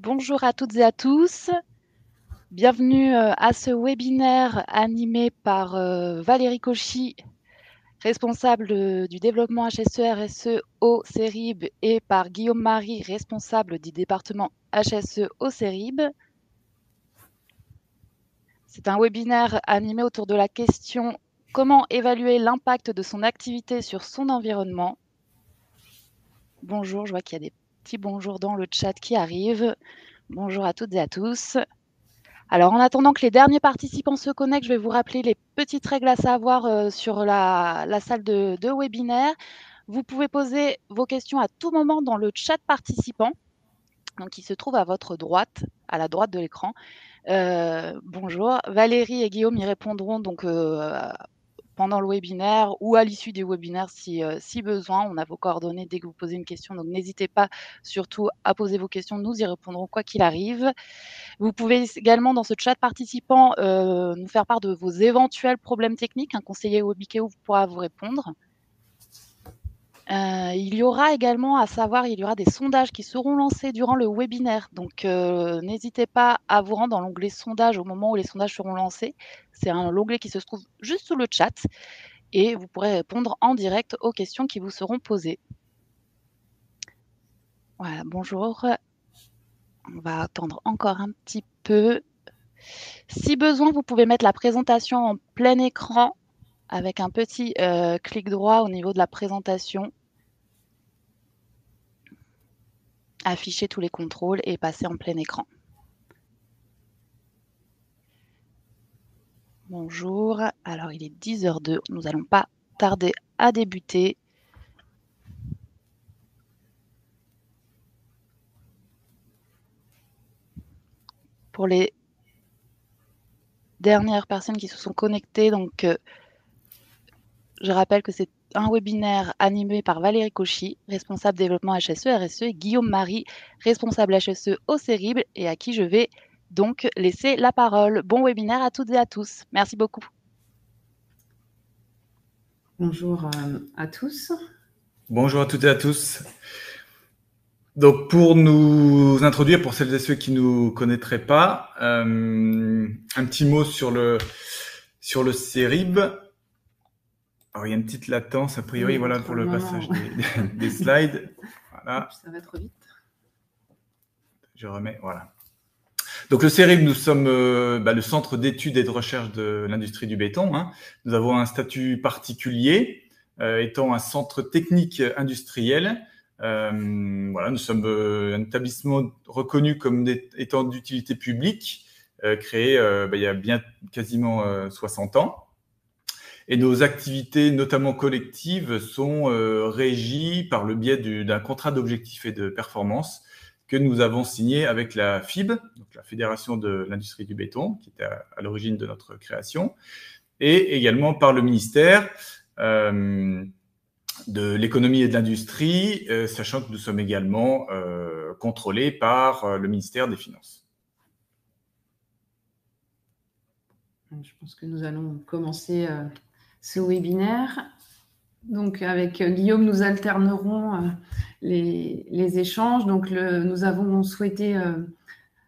Bonjour à toutes et à tous. Bienvenue à ce webinaire animé par Valérie Cauchy, responsable du développement HSE-RSE au CERIB, et par Guillaume Marie, responsable du département HSE au CERIB. C'est un webinaire animé autour de la question « Comment évaluer l'impact de son activité sur son environnement ?» Bonjour, je vois qu'il y a des petits bonjours dans le chat qui arrivent. Bonjour à toutes et à tous. Alors, en attendant que les derniers participants se connectent, je vais vous rappeler les petites règles à savoir sur la salle de webinaire. Vous pouvez poser vos questions à tout moment dans le chat participant, donc qui se trouve à votre droite, à la droite de l'écran. Bonjour, Valérie et Guillaume y répondront donc pendant le webinaire ou à l'issue du webinaire si besoin. On a vos coordonnées dès que vous posez une question, donc n'hésitez pas surtout à poser vos questions. Nous y répondrons quoi qu'il arrive. Vous pouvez également, dans ce chat participant, nous faire part de vos éventuels problèmes techniques. Un conseiller Webikeo pourra vous répondre. Il y aura également à savoir, il y aura des sondages qui seront lancés durant le webinaire. Donc, n'hésitez pas à vous rendre dans l'onglet sondages au moment où les sondages seront lancés. C'est un onglet qui se trouve juste sous le chat et vous pourrez répondre en direct aux questions qui vous seront posées. Voilà, bonjour. On va attendre encore un petit peu. Si besoin, vous pouvez mettre la présentation en plein écran avec un petit clic droit au niveau de la présentation. Afficher tous les contrôles et passer en plein écran. Bonjour, alors il est 10h02, nous n'allons pas tarder à débuter. Pour les dernières personnes qui se sont connectées, donc je rappelle que c'est un webinaire animé par Valérie Cauchy, responsable développement HSE-RSE, et Guillaume Marie, responsable HSE au CERIB, et à qui je vais donc laisser la parole. Bon webinaire à toutes et à tous. Merci beaucoup. Bonjour à tous. Bonjour à toutes et à tous. Donc, pour nous introduire, pour celles et ceux qui nous connaîtraient pas, un petit mot sur le CERIB. Alors, il y a une petite latence, a priori, Oui, voilà, pour le passage des slides. Voilà. Ça va trop vite. Je remets, voilà. Donc, le CERIB, nous sommes le centre d'études et de recherche de l'industrie du béton. Hein. Nous avons un statut particulier, étant un centre technique industriel. Voilà, nous sommes un établissement reconnu comme étant d'utilité publique, créé il y a bien quasiment 60 ans. Et nos activités, notamment collectives, sont régies par le biais d'un contrat d'objectifs et de performance que nous avons signé avec la FIB, donc la Fédération de l'industrie du béton, qui était à l'origine de notre création, et également par le ministère de l'économie et de l'industrie, sachant que nous sommes également contrôlés par le ministère des Finances. Je pense que nous allons commencer ce webinaire. Donc, avec Guillaume, nous alternerons les échanges. Donc, nous avons souhaité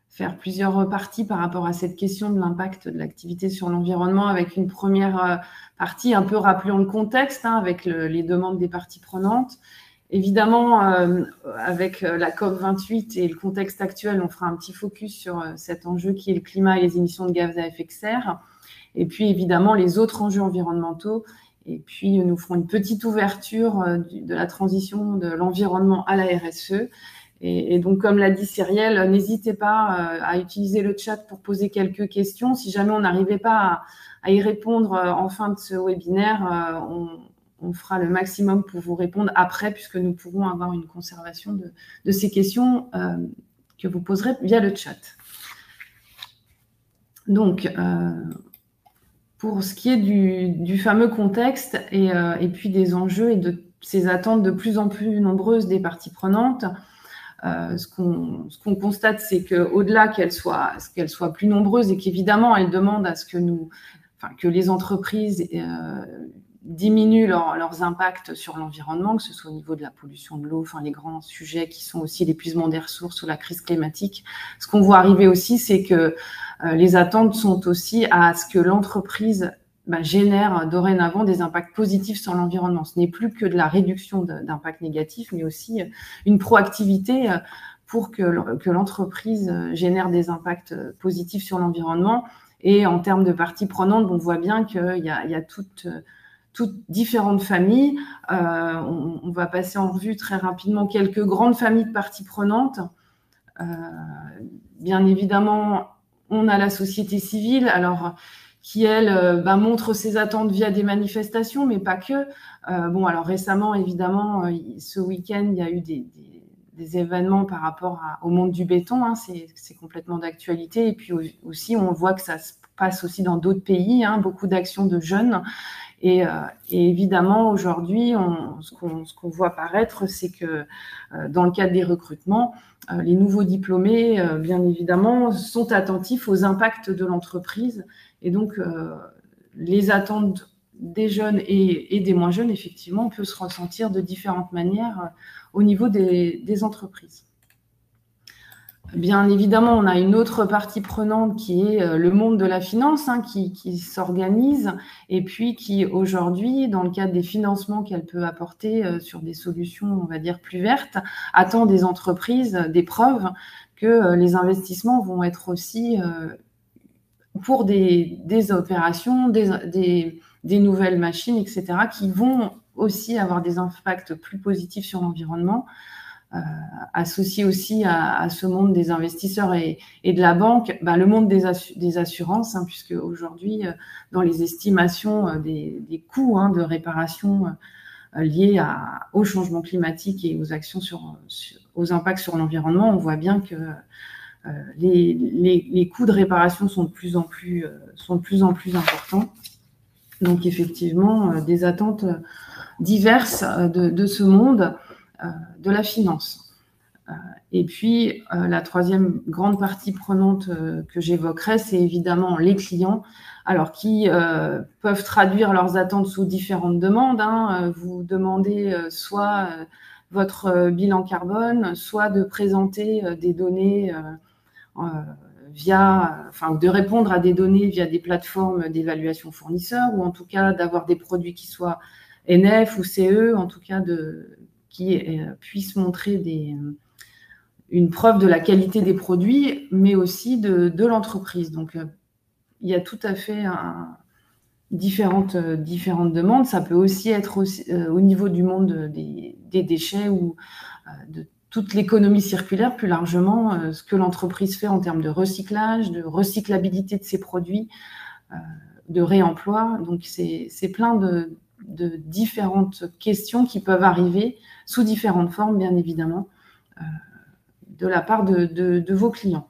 faire plusieurs parties par rapport à cette question de l'impact de l'activité sur l'environnement, avec une première partie un peu rappelant le contexte, hein, avec les demandes des parties prenantes. Évidemment, avec la COP28 et le contexte actuel, on fera un petit focus sur cet enjeu qui est le climat et les émissions de gaz à effet de serre. Et puis, évidemment, les autres enjeux environnementaux. Et puis, nous ferons une petite ouverture de la transition de l'environnement à la RSE. Et donc, comme l'a dit Cyrielle, n'hésitez pas à utiliser le chat pour poser quelques questions. Si jamais on n'arrivait pas à y répondre en fin de ce webinaire, on fera le maximum pour vous répondre après, puisque nous pourrons avoir une conservation de ces questions que vous poserez via le chat. Donc, pour ce qui est du fameux contexte et puis des enjeux et de ces attentes de plus en plus nombreuses des parties prenantes, ce qu'on constate, c'est qu'au-delà qu'elles soient plus nombreuses et qu'évidemment elles demandent à ce que les entreprises diminuent leurs impacts sur l'environnement, que ce soit au niveau de la pollution de l'eau, enfin les grands sujets qui sont aussi l'épuisement des ressources ou la crise climatique. Ce qu'on voit arriver aussi, c'est que les attentes sont aussi à ce que l'entreprise génère dorénavant des impacts positifs sur l'environnement. Ce n'est plus que de la réduction d'impacts négatifs, mais aussi une proactivité pour que l'entreprise génère des impacts positifs sur l'environnement. Et en termes de parties prenantes, on voit bien qu'il y a toutes différentes familles. On va passer en revue très rapidement quelques grandes familles de parties prenantes. Bien évidemment, on a la société civile, alors qui, elle, montre ses attentes via des manifestations, mais pas que. Alors récemment, évidemment, ce week-end, il y a eu des événements par rapport au monde du béton, hein, c'est complètement d'actualité. Et puis aussi, on voit que ça se passe aussi dans d'autres pays, hein, beaucoup d'actions de jeunes. Et évidemment, aujourd'hui, ce qu'on voit apparaître, c'est que dans le cadre des recrutements, les nouveaux diplômés, bien évidemment, sont attentifs aux impacts de l'entreprise. Et donc, les attentes des jeunes et des moins jeunes, effectivement, peuvent se ressentir de différentes manières au niveau des entreprises. Bien évidemment, on a une autre partie prenante qui est le monde de la finance, hein, qui s'organise et puis qui, aujourd'hui, dans le cadre des financements qu'elle peut apporter sur des solutions, on va dire, plus vertes, attend des entreprises des preuves que les investissements vont être aussi pour des opérations, des nouvelles machines, etc., qui vont aussi avoir des impacts plus positifs sur l'environnement. Associé aussi à ce monde des investisseurs et de la banque, le monde des assurances, hein, puisque aujourd'hui, dans les estimations des coûts de réparation liés au changement climatique et aux actions aux impacts sur l'environnement, on voit bien que les coûts de réparation sont de plus en plus importants. Donc effectivement, des attentes diverses de ce monde de la finance. Et puis, la troisième grande partie prenante que j'évoquerai, c'est évidemment les clients, alors qui peuvent traduire leurs attentes sous différentes demandes. Hein. Vous demandez soit votre bilan carbone, soit de présenter des données de répondre à des données via des plateformes d'évaluation fournisseurs, ou en tout cas d'avoir des produits qui soient NF ou CE, en tout cas qui puissent montrer une preuve de la qualité des produits, mais aussi de l'entreprise. Donc, il y a tout à fait différentes demandes. Ça peut aussi être au niveau du monde des déchets ou de toute l'économie circulaire, plus largement, ce que l'entreprise fait en termes de recyclage, de recyclabilité de ses produits, de réemploi. Donc, c'est plein de différentes questions qui peuvent arriver sous différentes formes, bien évidemment, de la part de vos clients.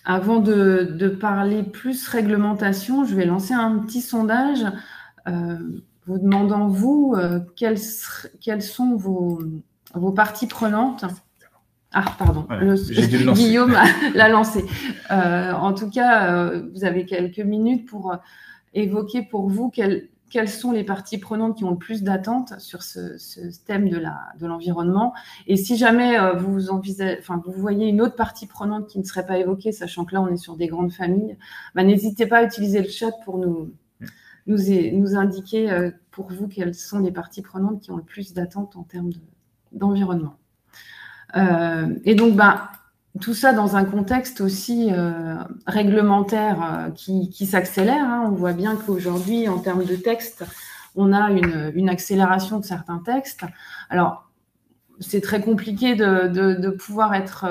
Avant de parler plus réglementation, je vais lancer un petit sondage vous demandant, vous, quelles sont vos parties prenantes. Ah, pardon, voilà, Guillaume l'a lancé. En tout cas, vous avez quelques minutes pour évoquer pour vous quelles sont les parties prenantes qui ont le plus d'attentes sur ce thème de l'environnement. Et si jamais vous voyez une autre partie prenante qui ne serait pas évoquée, sachant que là, on est sur des grandes familles, n'hésitez pas à utiliser le chat pour nous indiquer pour vous quelles sont les parties prenantes qui ont le plus d'attentes en termes d'environnement. Et donc, tout ça dans un contexte aussi réglementaire qui s'accélère. Hein. On voit bien qu'aujourd'hui, en termes de textes, on a une accélération de certains textes. Alors, c'est très compliqué de pouvoir être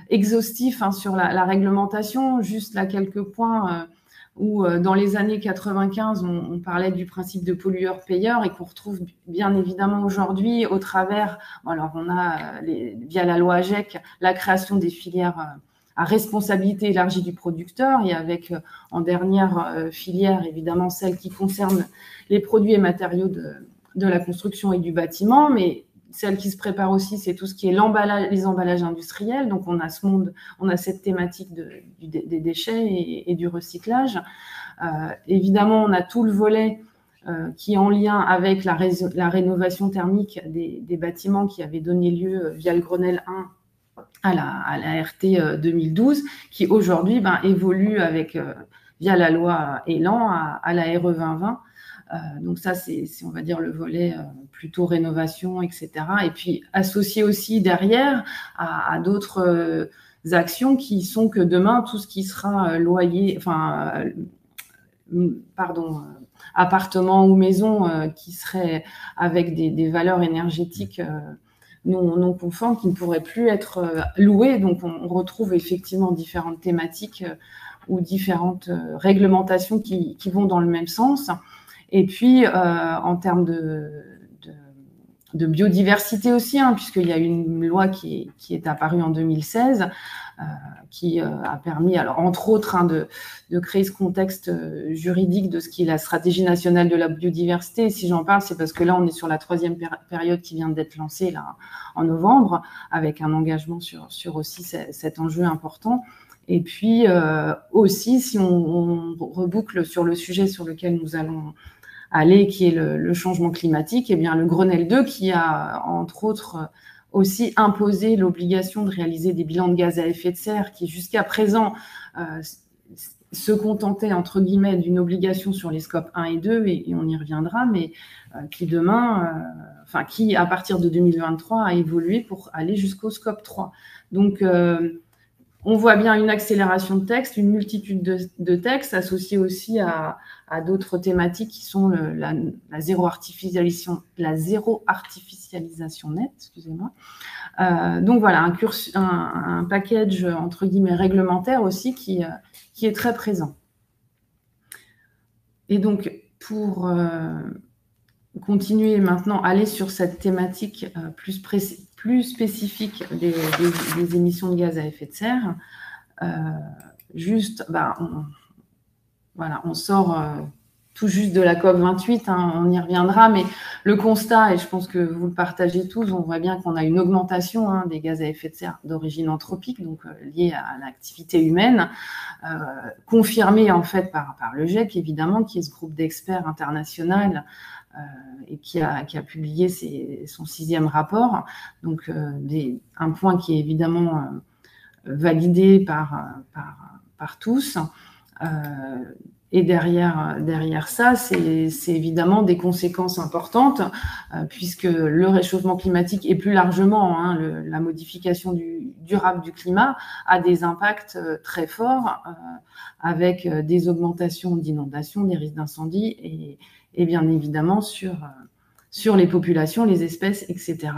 exhaustif sur la réglementation. Juste là, quelques points où dans les années 95, on parlait du principe de pollueur-payeur et qu'on retrouve bien évidemment aujourd'hui au travers, alors on a via la loi AGEC, la création des filières à responsabilité élargie du producteur et avec en dernière filière évidemment celle qui concerne les produits et matériaux de la construction et du bâtiment, mais celle qui se prépare aussi, c'est tout ce qui est les emballages industriels. Donc, on a cette thématique des déchets et du recyclage. Évidemment, on a tout le volet qui est en lien avec la rénovation thermique des bâtiments qui avait donné lieu via le Grenelle 1 à la RT 2012, qui aujourd'hui évolue via la loi Elan à la RE 2020. Donc ça, c'est, on va dire, le volet plutôt rénovation, etc. Et puis associé aussi derrière à d'autres actions qui sont que demain, tout ce qui sera appartement ou maison qui serait avec des valeurs énergétiques non conformes, qui ne pourraient plus être louées. Donc on retrouve effectivement différentes thématiques ou différentes réglementations qui vont dans le même sens. Et puis, en termes de biodiversité aussi, puisqu'il y a une loi qui est apparue en 2016, qui a permis, alors entre autres, de créer ce contexte juridique de ce qui est la stratégie nationale de la biodiversité. Et si j'en parle, c'est parce que là, on est sur la 3e période qui vient d'être lancée là, en novembre, avec un engagement sur aussi cet enjeu important. Et puis aussi, si on reboucle sur le sujet sur lequel nous allons aller, qui est le changement climatique, eh bien le Grenelle 2 qui a, entre autres, aussi imposé l'obligation de réaliser des bilans de gaz à effet de serre qui, jusqu'à présent, se contentait, entre guillemets, d'une obligation sur les scopes 1 et 2, et on y reviendra, mais qui demain, qui, à partir de 2023, a évolué pour aller jusqu'au scope 3. Donc, on voit bien une accélération de textes, une multitude de textes associés aussi à d'autres thématiques qui sont la zéro artificialisation nette, excusez-moi. Donc voilà, un package entre guillemets réglementaire aussi qui est très présent. Et donc pour continuer maintenant, aller sur cette thématique plus spécifique des émissions de gaz à effet de serre, on sort tout juste de la COP 28, on y reviendra, mais le constat, et je pense que vous le partagez tous, on voit bien qu'on a une augmentation des gaz à effet de serre d'origine anthropique, donc liée à l'activité humaine, confirmée en fait par le GIEC, évidemment, qui est ce groupe d'experts international et qui a publié son 6e rapport. Donc, un point qui est évidemment validé par tous. Et derrière ça, c'est évidemment des conséquences importantes, puisque le réchauffement climatique et plus largement la modification durable du climat a des impacts très forts, avec des augmentations d'inondations, des risques d'incendie et bien évidemment sur les populations, les espèces, etc.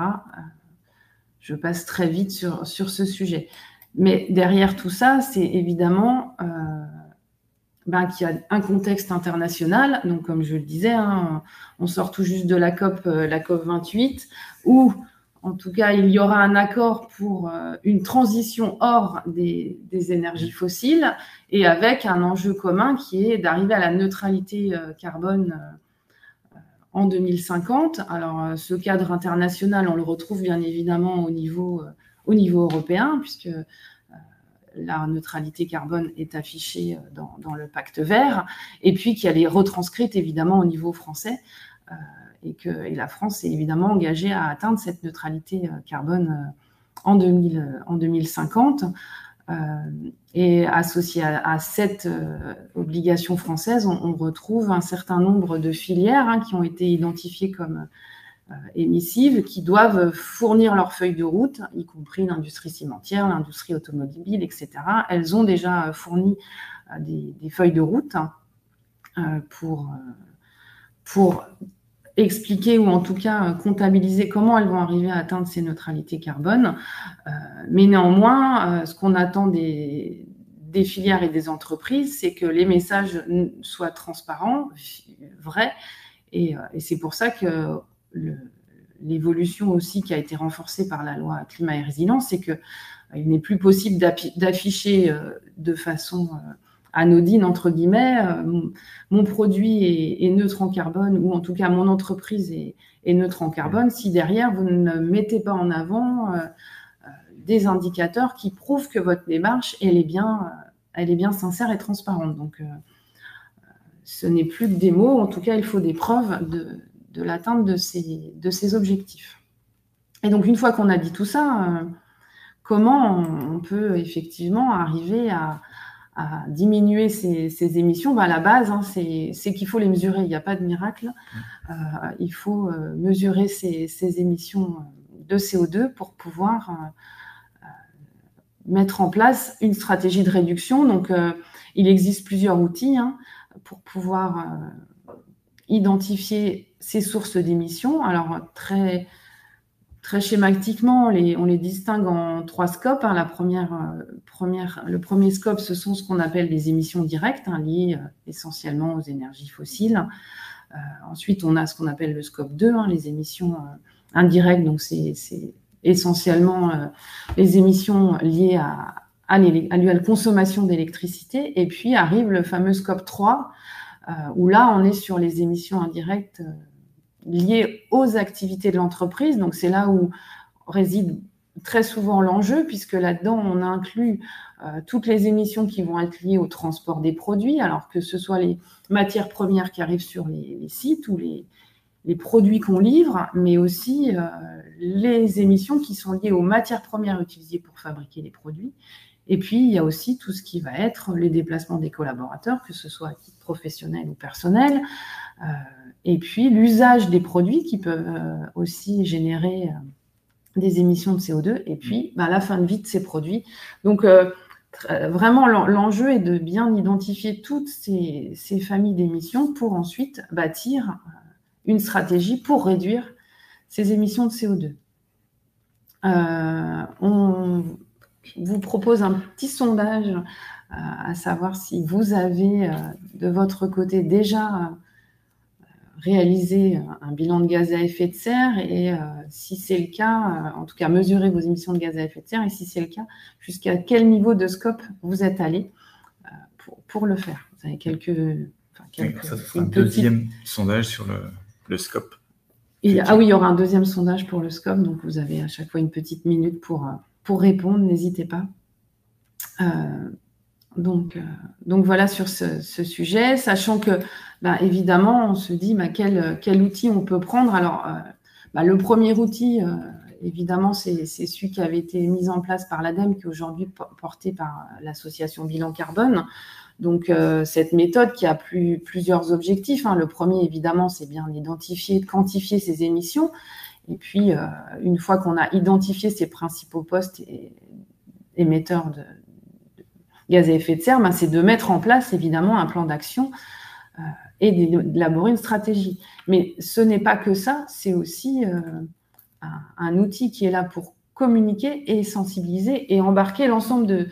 Je passe très vite sur ce sujet. Mais derrière tout ça, c'est évidemment qu'il y a un contexte international. Donc, comme je le disais, on sort tout juste de la COP 28, où, en tout cas, il y aura un accord pour une transition hors des énergies fossiles et avec un enjeu commun qui est d'arriver à la neutralité carbone en 2050. Alors, ce cadre international, on le retrouve bien évidemment au niveau européen, puisque la neutralité carbone est affichée dans le pacte vert, et puis qu'elle est retranscrite évidemment au niveau français, et la France est évidemment engagée à atteindre cette neutralité carbone en 2050. Et associé à cette obligation française, on retrouve un certain nombre de filières qui ont été identifiées comme émissives, qui doivent fournir leur feuille de route, y compris l'industrie cimentière, l'industrie automobile, etc. Elles ont déjà fourni des feuilles de route pour expliquer ou en tout cas comptabiliser comment elles vont arriver à atteindre ces neutralités carbone. Mais néanmoins, ce qu'on attend des filières et des entreprises, c'est que les messages soient transparents, vrais, et c'est pour ça que l'évolution aussi qui a été renforcée par la loi climat et résilience, c'est qu'il n'est plus possible d'afficher de façon anodine, entre guillemets, mon produit est neutre en carbone, ou en tout cas mon entreprise est neutre en carbone, si derrière vous ne mettez pas en avant des indicateurs qui prouvent que votre démarche elle est bien sincère et transparente. Donc ce n'est plus que des mots. En tout cas, il faut des preuves de l'atteinte de ces objectifs. Et donc, une fois qu'on a dit tout ça, comment on peut effectivement arriver à diminuer ces émissions? À la base, c'est qu'il faut les mesurer. Il n'y a pas de miracle. Il faut mesurer ces émissions de CO2 pour pouvoir mettre en place une stratégie de réduction. Donc, il existe plusieurs outils pour pouvoir identifier ces sources d'émissions. Alors, très schématiquement, on les distingue en 3 scopes. Le premier scope, ce sont ce qu'on appelle les émissions directes, liées essentiellement aux énergies fossiles. Ensuite, on a ce qu'on appelle le scope 2, les émissions indirectes. Donc, c'est essentiellement les émissions liées à la consommation d'électricité. Et puis arrive le fameux scope 3, où là, on est sur les émissions indirectes liées aux activités de l'entreprise. Donc, c'est là où réside très souvent l'enjeu, puisque là-dedans, on inclut toutes les émissions qui vont être liées au transport des produits, alors que ce soit les matières premières qui arrivent sur les sites ou les produits qu'on livre, mais aussi les émissions qui sont liées aux matières premières utilisées pour fabriquer les produits. Et puis, il y a aussi tout ce qui va être les déplacements des collaborateurs, que ce soit à titre professionnel ou personnel, et puis l'usage des produits qui peuvent aussi générer des émissions de CO2, et puis la fin de vie de ces produits. Donc, vraiment, l'enjeu est de bien identifier toutes ces familles d'émissions pour ensuite bâtir une stratégie pour réduire ces émissions de CO2. On vous propose un petit sondage à savoir si vous avez de votre côté déjà réalisé un bilan de gaz à effet de serre et si c'est le cas, en tout cas mesurer vos émissions de gaz à effet de serre et si c'est le cas, jusqu'à quel niveau de scope vous êtes allé pour le faire. Vous avez ça sera un deuxième sondage sur le scope. Oui, il y aura un deuxième sondage pour le scope, donc vous avez à chaque fois une petite minute pour répondre, n'hésitez pas. Donc voilà sur ce sujet, sachant que évidemment, on se dit quel outil on peut prendre. Alors, le premier outil, évidemment, c'est celui qui avait été mis en place par l'ADEME, qui est aujourd'hui porté par l'association Bilan Carbone. Donc, cette méthode qui a plusieurs objectifs. Le premier, évidemment, c'est bien d'identifier, de quantifier ces émissions. Et puis, une fois qu'on a identifié ces principaux postes émetteurs de gaz à effet de serre, c'est de mettre en place, évidemment, un plan d'action et d'élaborer une stratégie. Mais ce n'est pas que ça, c'est aussi un outil qui est là pour communiquer et sensibiliser et embarquer l'ensemble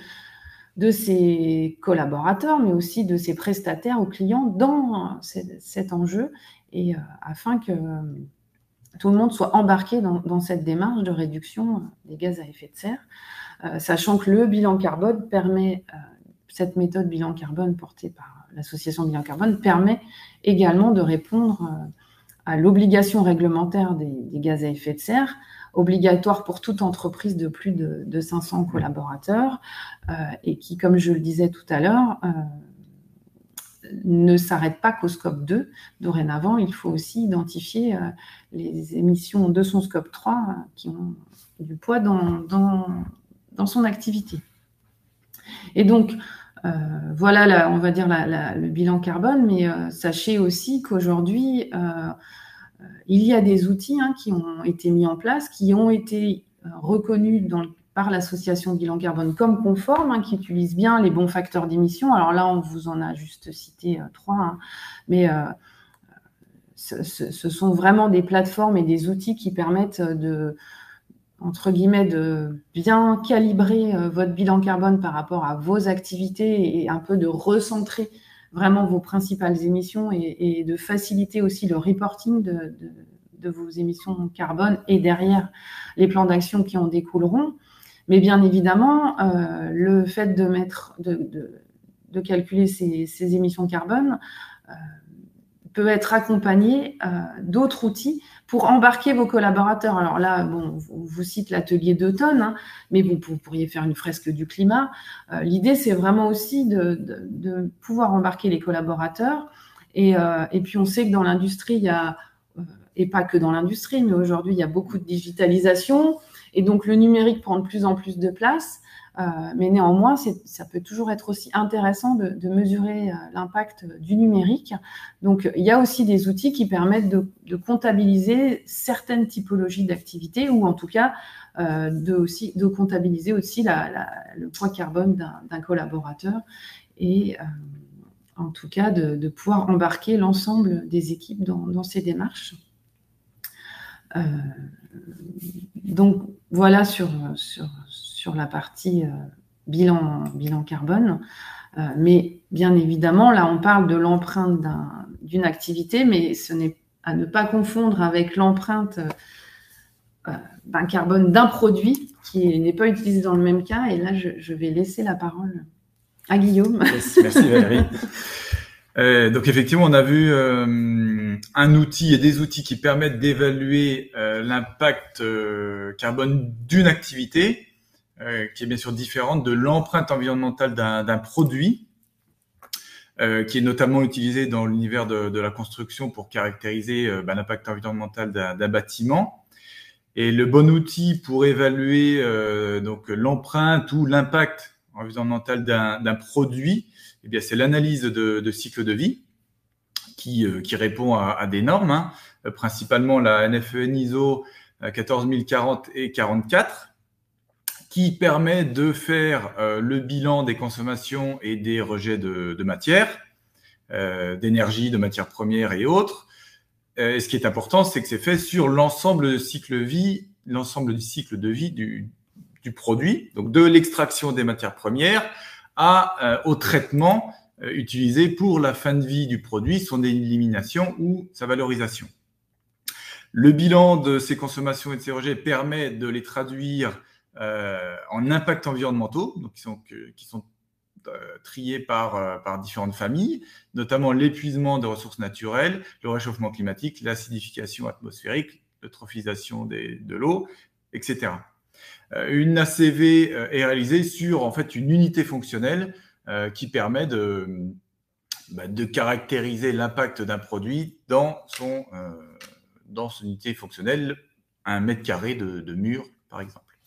de ses collaborateurs, mais aussi de ses prestataires aux clients dans cet enjeu, et afin que tout le monde soit embarqué dans cette démarche de réduction des gaz à effet de serre, sachant que le bilan carbone permet, cette méthode bilan carbone portée par l'association Bilan Carbone, permet également de répondre à l'obligation réglementaire des gaz à effet de serre, obligatoire pour toute entreprise de plus de 500 collaborateurs, et qui, comme je le disais tout à l'heure, ne s'arrête pas qu'au scope 2. Dorénavant, il faut aussi identifier les émissions de son scope 3 qui ont du poids dans son activité. Et donc, voilà, on va dire le bilan carbone, mais sachez aussi qu'aujourd'hui, il y a des outils qui ont été mis en place, qui ont été reconnus par l'association Bilan Carbone comme conformes, qui utilisent bien les bons facteurs d'émission. Alors là, on vous en a juste cité 3, mais ce sont vraiment des plateformes et des outils qui permettent entre guillemets, de bien calibrer votre bilan carbone par rapport à vos activités et un peu de recentrer vraiment vos principales émissions et de faciliter aussi le reporting de vos émissions carbone et derrière les plans d'action qui en découleront. Mais bien évidemment, le fait de calculer ces émissions carbone peut être accompagné d'autres outils pour embarquer vos collaborateurs. Alors là, on vous cite l'atelier d'automne, mais vous pourriez faire une fresque du climat. L'idée, c'est vraiment aussi de pouvoir embarquer les collaborateurs Et puis, on sait que dans l'industrie, il y a, et pas que dans l'industrie, mais aujourd'hui, il y a beaucoup de digitalisation. Et donc, le numérique prend de plus en plus de place. Mais néanmoins, ça peut toujours être aussi intéressant de mesurer l'impact du numérique. Donc, il y a aussi des outils qui permettent de comptabiliser certaines typologies d'activités ou en tout cas de comptabiliser aussi le poids carbone d'un collaborateur et en tout cas de pouvoir embarquer l'ensemble des équipes dans ces démarches. Donc, voilà sur la partie bilan carbone. Mais bien évidemment, là, on parle de l'empreinte d'une activité, mais ce n'est à ne pas confondre avec l'empreinte carbone d'un produit qui n'est pas utilisé dans le même cas. Et là, je vais laisser la parole à Guillaume. Yes, merci Valérie. Donc effectivement, on a vu un outil et des outils qui permettent d'évaluer l'impact carbone d'une activité qui est bien sûr différente de l'empreinte environnementale d'un produit qui est notamment utilisé dans l'univers de la construction pour caractériser l'impact environnemental d'un bâtiment. Et le bon outil pour évaluer donc l'empreinte ou l'impact environnemental d'un produit, eh bien c'est l'analyse de cycle de vie qui répond à des normes, hein, principalement la NFEN ISO 14040 et 44, qui permet de faire le bilan des consommations et des rejets de matière, d'énergie, de matières premières et autres. Et ce qui est important, c'est que c'est fait sur l'ensemble du cycle de vie du produit, donc de l'extraction des matières premières au traitement utilisé pour la fin de vie du produit, son élimination ou sa valorisation. Le bilan de ces consommations et de ces rejets permet de les traduire en impacts environnementaux, donc qui sont triés par différentes familles, notamment l'épuisement de ressources naturelles, le réchauffement climatique, l'acidification atmosphérique, l'eutrophisation de l'eau, etc. Une ACV est réalisée sur en fait une unité fonctionnelle qui permet de caractériser l'impact d'un produit dans son unité fonctionnelle, 1 mètre carré de mur, par exemple.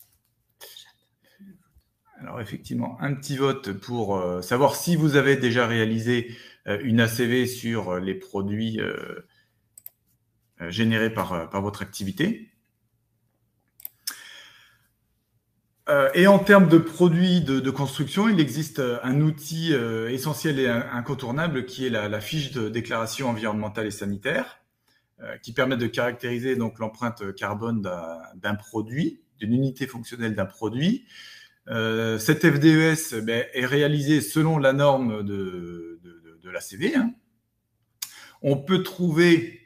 Alors effectivement, un petit vote pour savoir si vous avez déjà réalisé une ACV sur les produits générés par votre activité. Et en termes de produits de construction, il existe un outil essentiel et incontournable qui est la fiche de déclaration environnementale et sanitaire, qui permet de caractériser donc l'empreinte carbone d'un produit, d'une unité fonctionnelle d'un produit. Cette FDES est réalisée selon la norme de l'ACV. Hein. On peut trouver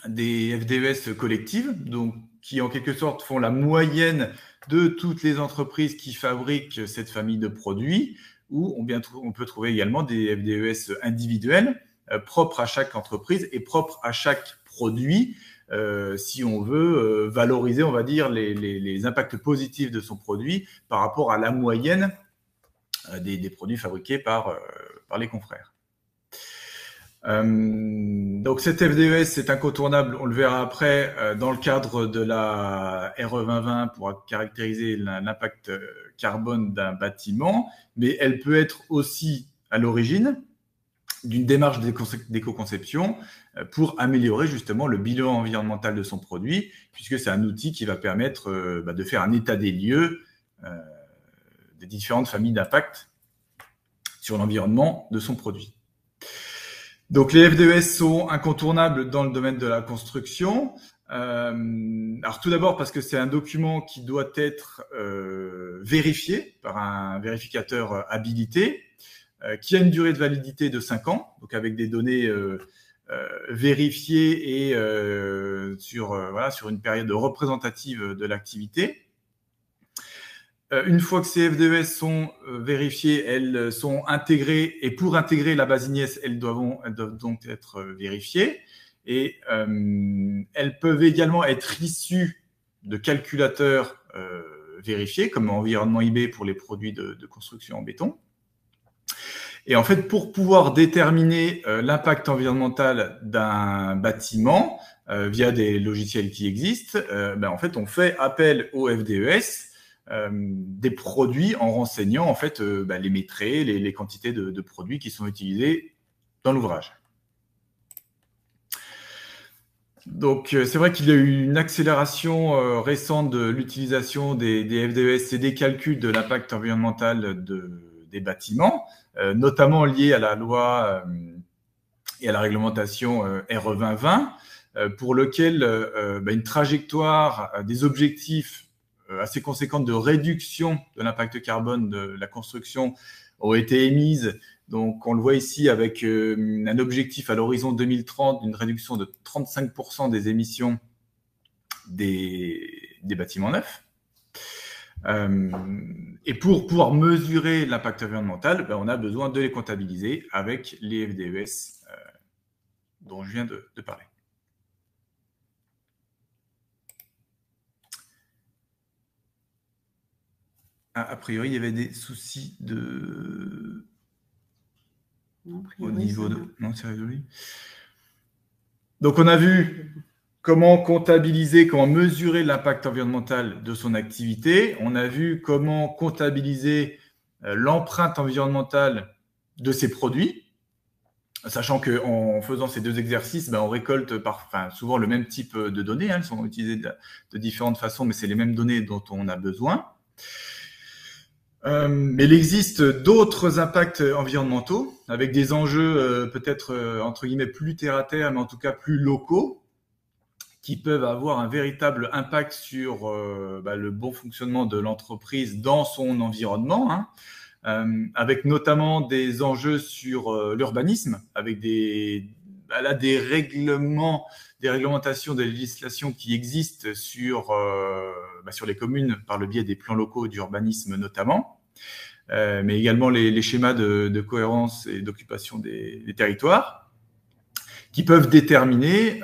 des FDES collectives, donc qui en quelque sorte font la moyenne de toutes les entreprises qui fabriquent cette famille de produits, ou on peut trouver également des FDES individuels propres à chaque entreprise et propres à chaque produit, si on veut valoriser, on va dire, les impacts positifs de son produit par rapport à la moyenne des produits fabriqués par les confrères. Donc cette FDES c'est incontournable, on le verra après dans le cadre de la RE 2020 pour caractériser l'impact carbone d'un bâtiment, mais elle peut être aussi à l'origine d'une démarche d'éco-conception pour améliorer justement le bilan environnemental de son produit, puisque c'est un outil qui va permettre de faire un état des lieux des différentes familles d'impact sur l'environnement de son produit. Donc les FDES sont incontournables dans le domaine de la construction. Alors tout d'abord parce que c'est un document qui doit être vérifié par un vérificateur habilité, qui a une durée de validité de 5 ans, donc avec des données vérifiées et sur une période représentative de l'activité. Une fois que ces FDES sont vérifiées, elles sont intégrées, et pour intégrer la base INES, elles doivent donc être vérifiées, et elles peuvent également être issues de calculateurs vérifiés, comme Environnement IB pour les produits de construction en béton. Et en fait, pour pouvoir déterminer l'impact environnemental d'un bâtiment via des logiciels qui existent, en fait, on fait appel au FDES des produits en renseignant en fait les métrés, les quantités de produits qui sont utilisés dans l'ouvrage. Donc, c'est vrai qu'il y a eu une accélération récente de l'utilisation des FDES et des calculs de l'impact environnemental des bâtiments, notamment liés à la loi et à la réglementation RE 2020, pour lequel une trajectoire des objectifs assez conséquente de réduction de l'impact carbone de la construction ont été émises. Donc, on le voit ici avec un objectif à l'horizon 2030 d'une réduction de 35% des émissions des bâtiments neufs. Et pour pouvoir mesurer l'impact environnemental, on a besoin de les comptabiliser avec les FDES dont je viens de parler. A priori, il y avait des soucis de... Non, a priori, au niveau de... Non, c'est résolu. Donc, on a vu comment comptabiliser, comment mesurer l'impact environnemental de son activité. On a vu comment comptabiliser l'empreinte environnementale de ses produits, sachant qu'en faisant ces deux exercices, on récolte souvent le même type de données. Elles sont utilisées de différentes façons, mais c'est les mêmes données dont on a besoin. Mais il existe d'autres impacts environnementaux avec des enjeux peut-être entre guillemets plus terre à terre, mais en tout cas plus locaux, qui peuvent avoir un véritable impact sur le bon fonctionnement de l'entreprise dans son environnement, avec notamment des enjeux sur l'urbanisme, avec des réglementations, des législations qui existent sur les communes par le biais des plans locaux d'urbanisme notamment, mais également les schémas de cohérence et d'occupation des territoires, qui peuvent déterminer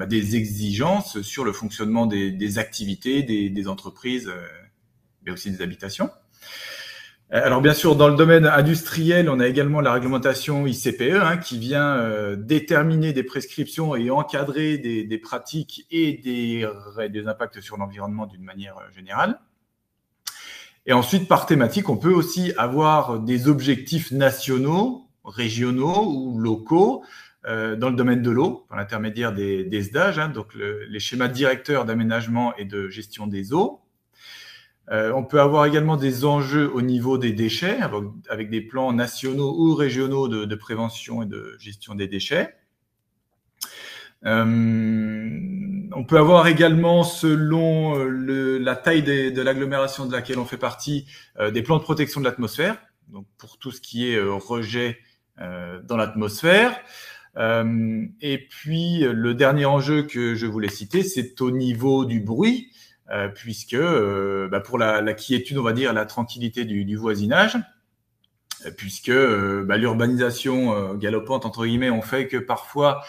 des exigences sur le fonctionnement des activités, des entreprises, mais aussi des habitations. Alors bien sûr, dans le domaine industriel, on a également la réglementation ICPE qui vient déterminer des prescriptions et encadrer des pratiques et des impacts sur l'environnement d'une manière générale. Et ensuite, par thématique, on peut aussi avoir des objectifs nationaux, régionaux ou locaux dans le domaine de l'eau, par l'intermédiaire des SDAGE, donc les schémas directeurs d'aménagement et de gestion des eaux. On peut avoir également des enjeux au niveau des déchets, avec des plans nationaux ou régionaux de prévention et de gestion des déchets. On peut avoir également, selon la taille de l'agglomération de laquelle on fait partie, des plans de protection de l'atmosphère, donc pour tout ce qui est rejet dans l'atmosphère. Et puis, le dernier enjeu que je voulais citer, c'est au niveau du bruit, puisque pour la quiétude, on va dire, la tranquillité du voisinage, puisque l'urbanisation galopante, entre guillemets, ont fait que parfois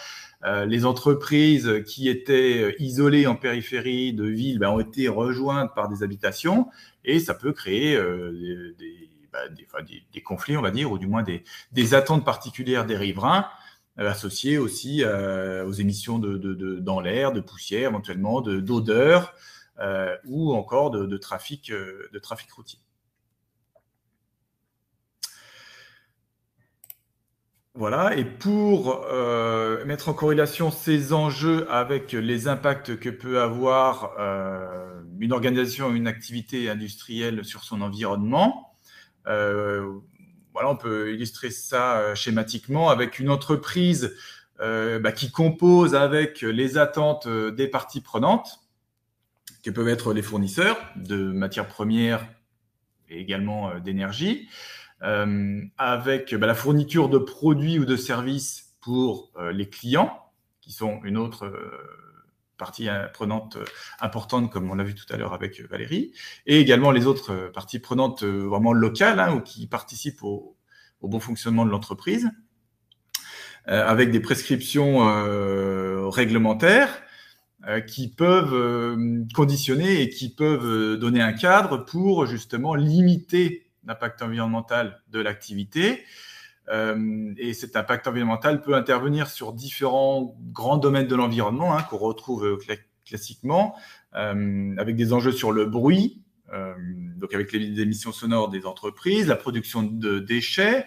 les entreprises qui étaient isolées en périphérie de ville ont été rejointes par des habitations, et ça peut créer des conflits, on va dire, ou du moins des attentes particulières des riverains, associées aussi aux émissions dans l'air, de poussière, éventuellement, d'odeur, ou encore de trafic routier. Voilà, et pour mettre en corrélation ces enjeux avec les impacts que peut avoir une organisation, une activité industrielle sur son environnement, on peut illustrer ça schématiquement avec une entreprise qui compose avec les attentes des parties prenantes, qui peuvent être les fournisseurs de matières premières et également d'énergie, avec la fourniture de produits ou de services pour les clients, qui sont une autre partie prenante importante, comme on l'a vu tout à l'heure avec Valérie, et également les autres parties prenantes vraiment locales, ou qui participent au bon fonctionnement de l'entreprise, avec des prescriptions réglementaires qui peuvent conditionner et qui peuvent donner un cadre pour justement limiter l'impact environnemental de l'activité. Et cet impact environnemental peut intervenir sur différents grands domaines de l'environnement qu'on retrouve classiquement, avec des enjeux sur le bruit, donc avec les émissions sonores des entreprises, la production de déchets,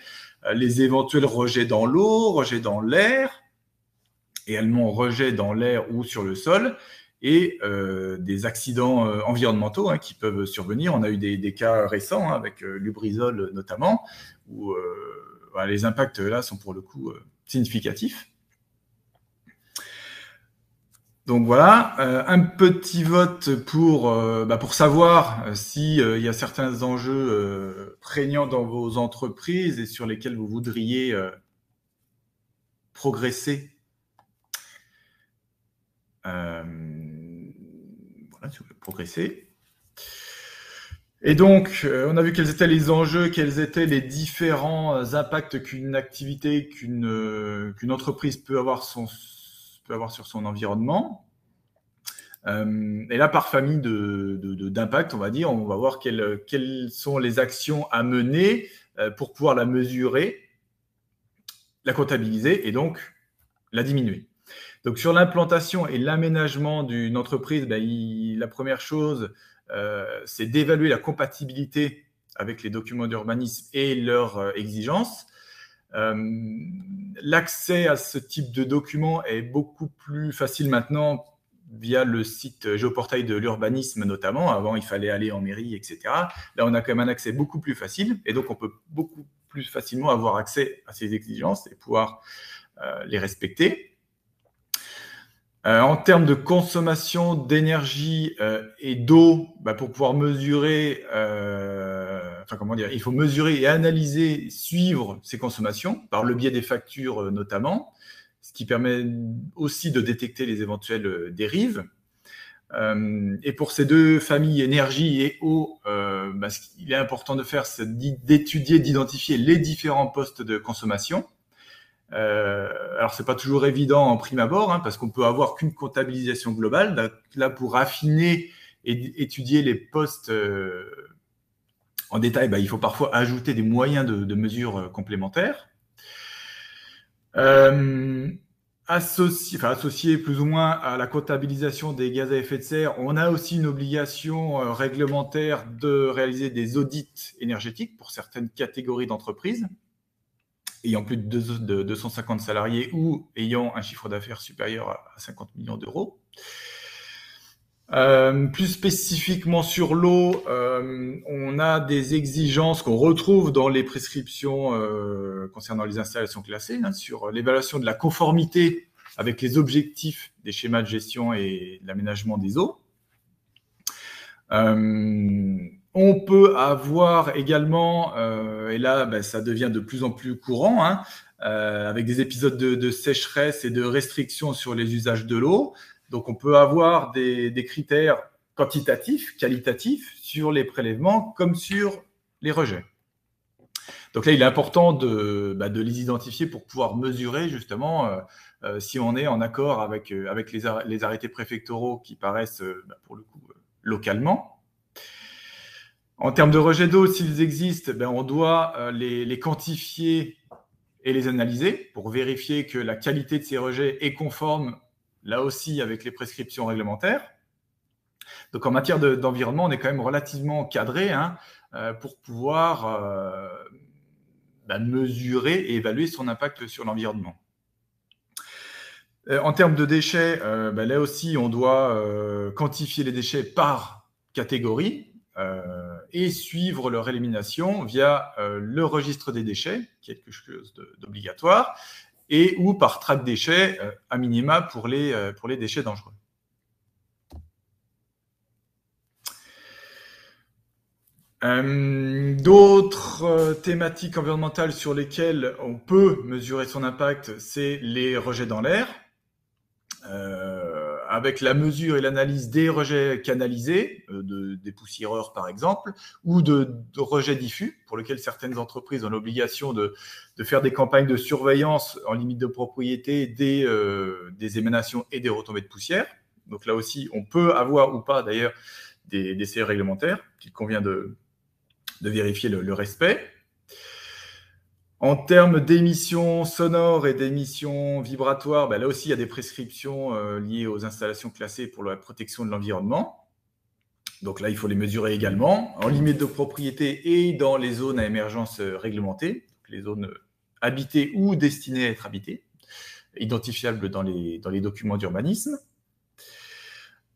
les éventuels rejets dans l'eau, rejets dans l'air, également rejets dans l'air ou sur le sol, et des accidents environnementaux qui peuvent survenir. On a eu des cas récents avec Lubrizol notamment, où les impacts là sont pour le coup significatifs. Donc voilà, un petit vote pour savoir s'il y a certains enjeux prégnants dans vos entreprises et sur lesquels vous voudriez progresser. Voilà, si vous voulez progresser. Et donc, on a vu quels étaient les enjeux, quels étaient les différents impacts qu'une activité, qu'une entreprise peut avoir sur son environnement. Et là, par famille d'impact, on va dire, on va voir quelles sont les actions à mener pour pouvoir la mesurer, la comptabiliser et donc la diminuer. Donc, sur l'implantation et l'aménagement d'une entreprise, la première chose, c'est d'évaluer la compatibilité avec les documents d'urbanisme et leurs exigences. L'accès à ce type de documents est beaucoup plus facile maintenant via le site géoportail de l'urbanisme notamment. Avant, il fallait aller en mairie, etc. Là, on a quand même un accès beaucoup plus facile et donc on peut beaucoup plus facilement avoir accès à ces exigences et pouvoir les respecter. En termes de consommation d'énergie et d'eau, pour pouvoir mesurer, il faut mesurer et analyser, suivre ces consommations par le biais des factures notamment, ce qui permet aussi de détecter les éventuelles dérives. Et pour ces deux familles, énergie et eau, ce qu'il est important de faire, c'est d'étudier, d'identifier les différents postes de consommation. Alors, c'est pas toujours évident en prime abord, parce qu'on peut avoir qu'une comptabilisation globale. Là, pour affiner et étudier les postes en détail, il faut parfois ajouter des moyens de mesure complémentaires. Associé plus ou moins à la comptabilisation des gaz à effet de serre, on a aussi une obligation réglementaire de réaliser des audits énergétiques pour certaines catégories d'entreprises ayant plus de 250 salariés ou ayant un chiffre d'affaires supérieur à 50 millions d'euros. Plus spécifiquement sur l'eau, on a des exigences qu'on retrouve dans les prescriptions concernant les installations classées, sur l'évaluation de la conformité avec les objectifs des schémas de gestion et l'aménagement des eaux. On peut avoir également, et là ça devient de plus en plus courant, avec des épisodes de sécheresse et de restrictions sur les usages de l'eau. Donc on peut avoir des critères quantitatifs, qualitatifs sur les prélèvements comme sur les rejets. Donc là, il est important de les identifier pour pouvoir mesurer justement si on est en accord avec les arrêtés préfectoraux qui paraissent pour le coup localement. En termes de rejets d'eau, s'ils existent, on doit les quantifier et les analyser pour vérifier que la qualité de ces rejets est conforme, là aussi, avec les prescriptions réglementaires. Donc, en matière d'environnement, on est quand même relativement cadré pour pouvoir mesurer et évaluer son impact sur l'environnement. En termes de déchets, là aussi, on doit quantifier les déchets par catégorie et suivre leur élimination via le registre des déchets, qui est quelque chose d'obligatoire, et ou par traque déchets à minima pour les déchets dangereux. D'autres thématiques environnementales sur lesquelles on peut mesurer son impact, c'est les rejets dans l'air, avec la mesure et l'analyse des rejets canalisés, des poussiéreurs par exemple, ou de rejets diffus, pour lesquels certaines entreprises ont l'obligation de faire des campagnes de surveillance en limite de propriété des émanations et des retombées de poussière. Donc là aussi, on peut avoir ou pas d'ailleurs des seuils réglementaires qu'il convient de de vérifier le respect. En termes d'émissions sonores et d'émissions vibratoires, là aussi, il y a des prescriptions liées aux installations classées pour la protection de l'environnement. Donc là, il faut les mesurer également, en limite de propriété et dans les zones à émergence réglementée, les zones habitées ou destinées à être habitées, identifiables dans les documents d'urbanisme.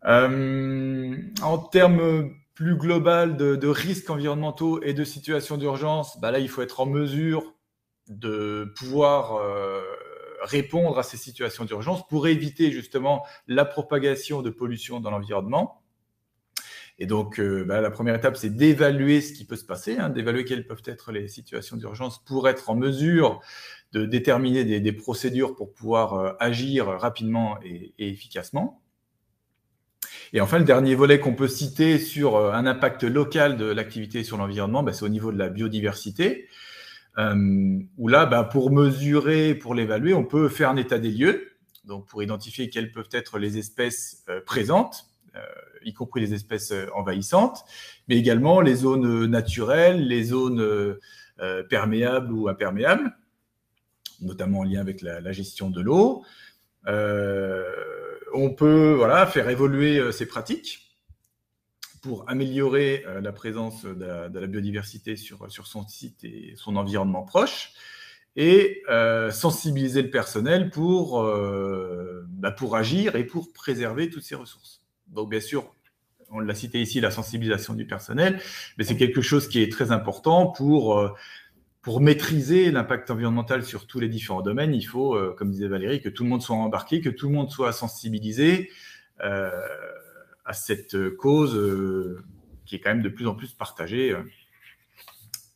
En termes plus global de risques environnementaux et de situations d'urgence, là, il faut être en mesure de pouvoir répondre à ces situations d'urgence pour éviter justement la propagation de pollution dans l'environnement. Et donc, la première étape, c'est d'évaluer ce qui peut se passer, d'évaluer quelles peuvent être les situations d'urgence pour être en mesure de déterminer des procédures pour pouvoir agir rapidement et efficacement. Et enfin, le dernier volet qu'on peut citer sur un impact local de l'activité sur l'environnement, c'est au niveau de la biodiversité, où là, pour mesurer, pour l'évaluer, on peut faire un état des lieux, donc pour identifier quelles peuvent être les espèces présentes, y compris les espèces envahissantes, mais également les zones naturelles, les zones perméables ou imperméables, notamment en lien avec la gestion de l'eau. On peut faire évoluer ces pratiques pour améliorer la présence de la biodiversité sur son site et son environnement proche, et sensibiliser le personnel pour agir et pour préserver toutes ces ressources. Donc bien sûr, on l'a cité ici, la sensibilisation du personnel, mais c'est quelque chose qui est très important pour maîtriser l'impact environnemental sur tous les différents domaines. Il faut, comme disait Valérie, que tout le monde soit embarqué, que tout le monde soit sensibilisé à cette cause qui est quand même de plus en plus partagée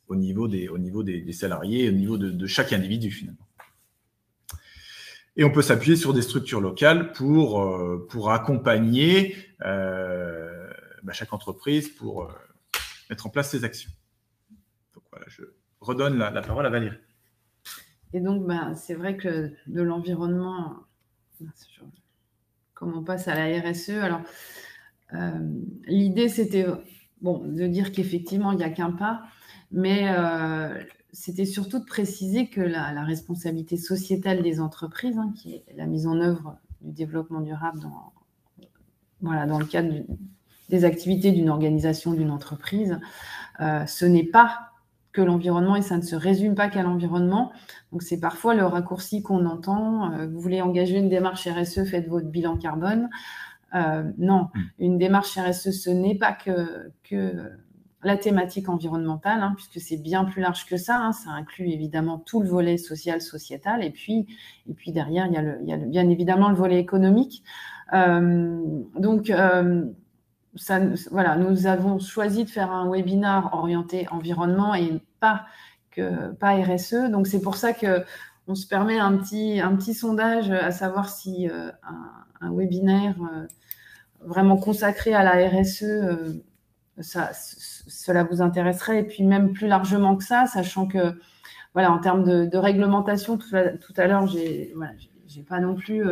au niveau des salariés, au niveau de chaque individu finalement. Et on peut s'appuyer sur des structures locales pour accompagner chaque entreprise pour mettre en place ces actions. Donc voilà, je redonne la parole à Valérie. Et donc, c'est vrai que de l'environnement, comme on passe à la RSE, alors l'idée c'était de dire qu'effectivement il n'y a qu'un pas, mais c'était surtout de préciser que la responsabilité sociétale des entreprises, qui est la mise en œuvre du développement durable dans le cadre des activités d'une organisation, d'une entreprise, ce n'est pas que l'environnement, et ça ne se résume pas qu'à l'environnement. Donc, c'est parfois le raccourci qu'on entend. Vous voulez engager une démarche RSE, faites votre bilan carbone. Non, une démarche RSE, ce n'est pas que la thématique environnementale, puisque c'est bien plus large que ça. Ça inclut évidemment tout le volet social, sociétal. Et puis derrière, il y a bien évidemment le volet économique. Nous avons choisi de faire un webinaire orienté environnement et pas RSE. Donc, c'est pour ça qu'on se permet un petit sondage à savoir si un webinaire vraiment consacré à la RSE, cela vous intéresserait. Et puis, même plus largement que ça, sachant que, en termes de réglementation, tout à l'heure, j'ai pas non plus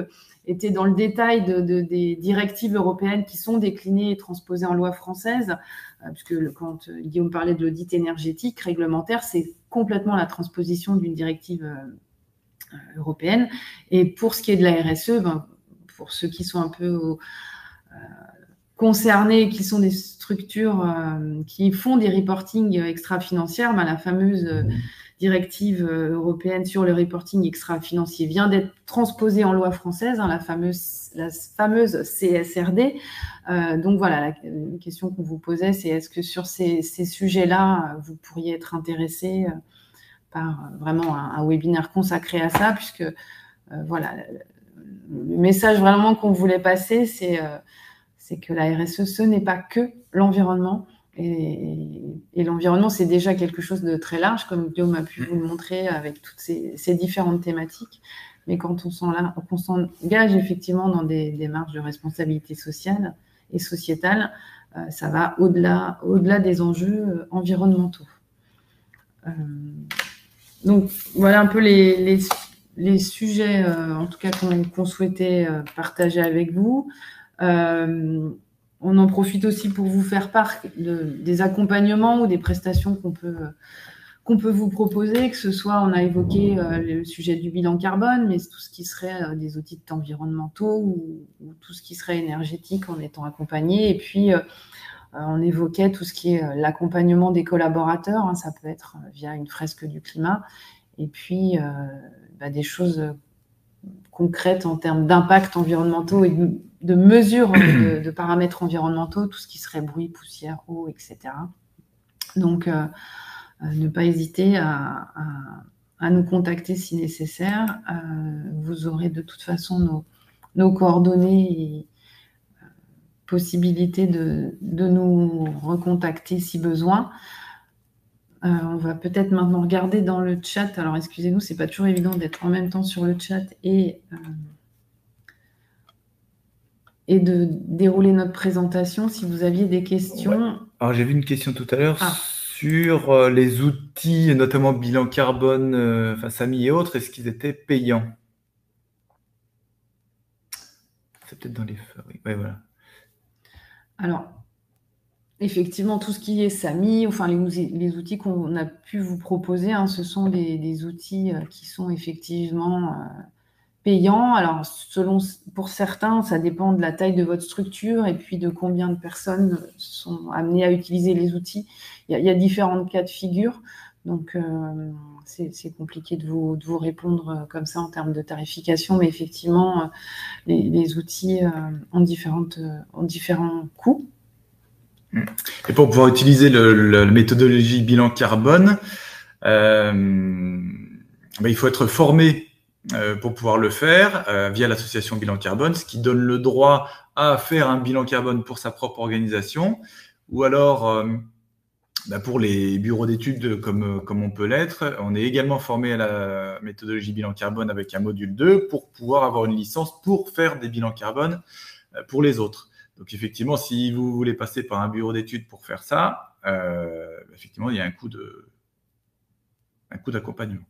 été dans le détail des directives européennes qui sont déclinées et transposées en loi française, puisque quand Guillaume parlait de l'audit énergétique réglementaire, c'est complètement la transposition d'une directive européenne. Et pour ce qui est de la RSE, pour ceux qui sont un peu concernés, qui sont des structures qui font des reporting extra-financières, la fameuse directive européenne sur le reporting extra-financier vient d'être transposée en loi française, la fameuse CSRD. Donc voilà, la question qu'on vous posait, c'est est-ce que sur ces sujets-là, vous pourriez être intéressé par vraiment un webinaire consacré à ça, puisque le message vraiment qu'on voulait passer, c'est que la RSE, ce n'est pas que l'environnement. Et l'environnement, c'est déjà quelque chose de très large, comme Guillaume a pu vous le montrer avec toutes ces différentes thématiques. Mais quand on s'engage effectivement dans des démarches de responsabilité sociale et sociétale, ça va au-delà des enjeux environnementaux. Donc, voilà un peu les sujets, en tout cas, qu'on souhaitait partager avec vous. on en profite aussi pour vous faire part des accompagnements ou des prestations qu'on peut vous proposer, que ce soit, on a évoqué le sujet du bilan carbone, mais tout ce qui serait des audits environnementaux ou tout ce qui serait énergétique en étant accompagné. Et puis, on évoquait tout ce qui est l'accompagnement des collaborateurs, hein, ça peut être via une fresque du climat, et puis des choses concrètes en termes d'impact environnementaux et de mesures de paramètres environnementaux, tout ce qui serait bruit, poussière, eau, etc. Donc, ne pas hésiter à nous contacter si nécessaire. Vous aurez de toute façon nos coordonnées et possibilité de nous recontacter si besoin. On va peut-être maintenant regarder dans le chat. Alors, excusez-nous, c'est pas toujours évident d'être en même temps sur le chat et de dérouler notre présentation. Si vous aviez des questions. Ouais. Alors, j'ai vu une question tout à l'heure sur les outils, notamment bilan carbone, SAMI et autres. Est-ce qu'ils étaient payants? C'est peut-être dans les feuilles. Ouais, voilà. Alors, effectivement, tout ce qui est SAMI, enfin les outils qu'on a pu vous proposer, hein, ce sont des outils qui sont effectivement payants. Alors, pour certains, ça dépend de la taille de votre structure et puis de combien de personnes sont amenées à utiliser les outils. Il y a différents cas de figure, donc c'est compliqué de vous répondre comme ça en termes de tarification, mais effectivement, les outils ont différents coûts. Et pour pouvoir utiliser la méthodologie bilan carbone, il faut être formé pour pouvoir le faire via l'association Bilan Carbone, ce qui donne le droit à faire un bilan carbone pour sa propre organisation, ou alors pour les bureaux d'études comme on peut l'être, on est également formé à la méthodologie bilan carbone avec un module 2 pour pouvoir avoir une licence pour faire des bilans carbone pour les autres. Donc effectivement, si vous voulez passer par un bureau d'études pour faire ça, effectivement, il y a un coût d'accompagnement.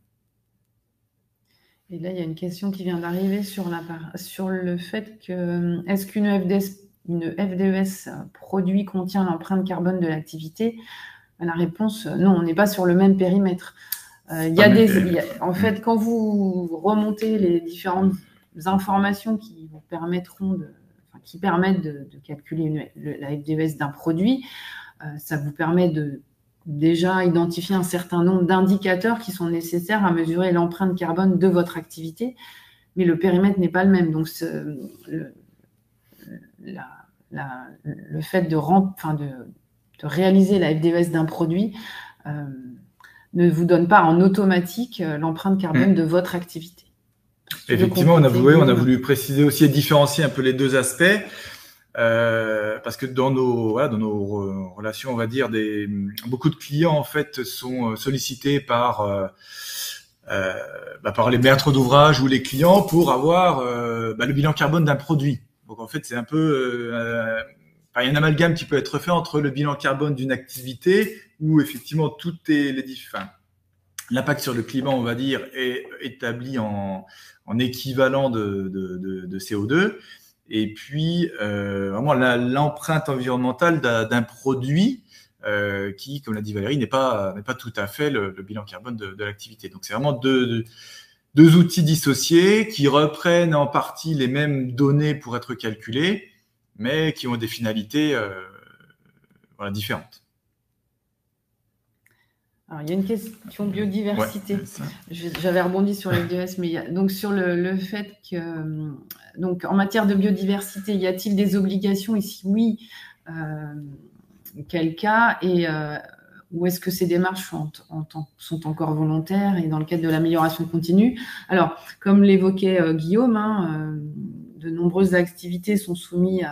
Et là, il y a une question qui vient d'arriver sur le fait que est-ce qu'une FDES produit contient l'empreinte carbone de l'activité? La réponse, non, on n'est pas sur le même périmètre. En fait, quand vous remontez les différentes informations qui vous permettent de calculer la FDES d'un produit, ça vous permet de déjà identifier un certain nombre d'indicateurs qui sont nécessaires à mesurer l'empreinte carbone de votre activité, mais le périmètre n'est pas le même. Donc, le fait de réaliser la FDES d'un produit ne vous donne pas en automatique l'empreinte carbone de votre activité. Effectivement, on a voulu préciser aussi et différencier un peu les deux aspects. Parce que dans nos relations, on va dire, beaucoup de clients en fait sont sollicités par les maîtres d'ouvrage ou les clients pour avoir le bilan carbone d'un produit. Donc en fait, c'est un peu il y a un amalgame qui peut être fait entre le bilan carbone d'une activité où effectivement tout est l'impact sur le climat, on va dire, est établi en équivalent de CO2. Et puis, vraiment, l'empreinte environnementale d'un produit qui, comme l'a dit Valérie, n'est pas tout à fait le bilan carbone de l'activité. Donc, c'est vraiment deux outils dissociés qui reprennent en partie les mêmes données pour être calculées, mais qui ont des finalités différentes. Alors, il y a une question biodiversité. Ouais, j'avais rebondi sur les FDES, mais donc sur le fait que, donc en matière de biodiversité, y a-t-il des obligations? Et si oui, quel cas? Et où est-ce que ces démarches sont encore volontaires et dans le cadre de l'amélioration continue? Alors, comme l'évoquait Guillaume, de nombreuses activités sont soumises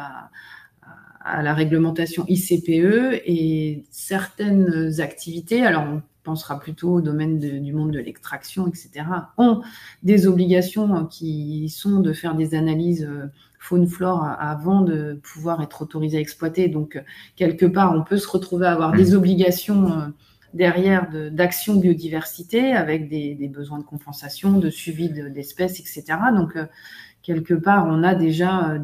à la réglementation ICPE et certaines activités, alors on pensera plutôt au domaine du monde de l'extraction, etc., ont des obligations qui sont de faire des analyses faune-flore avant de pouvoir être autorisé à exploiter. Donc, quelque part, on peut se retrouver à avoir des obligations derrière d'action biodiversité avec des besoins de compensation, de suivi d'espèces, etc. Donc, quelque part, on a déjà